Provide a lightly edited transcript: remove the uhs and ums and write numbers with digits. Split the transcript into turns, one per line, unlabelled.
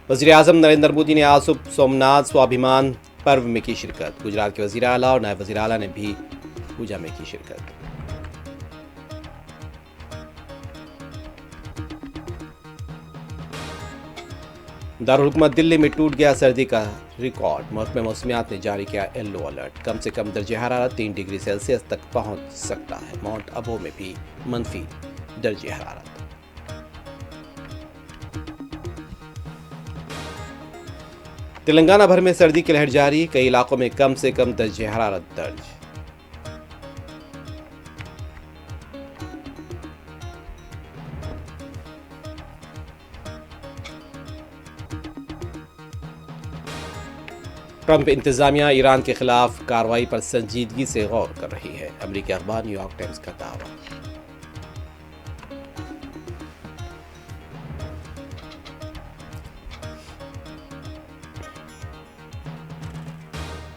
वज़ीर-ए-आज़म नरेंद्र मोदी ने आज सुबह सोमनाथ स्वाभिमान पर्व में की शिरकत। गुजरात के वज़ीर आला और नायब वज़ीर आला ने भी पूजा में की शिरकत। दारुल हुकूमत दिल्ली में टूट गया सर्दी का रिकॉर्ड। महकमे मौसमियात ने जारी किया येलो अलर्ट। कम से कम दर्जे हरारत 3 डिग्री सेल्सियस तक पहुंच सकता है। माउंट अबू में भी मनफी दर्जे हरारत। तेलंगाना भर में सर्दी की लहर जारी। कई इलाकों में कम से कम दर्जे हरारत दर्ज। ट्रंप इंतजामिया ईरान के खिलाफ कार्रवाई पर संजीदगी से गौर कर रही है। अमेरिकी अखबार न्यूयॉर्क टाइम्स का दावा।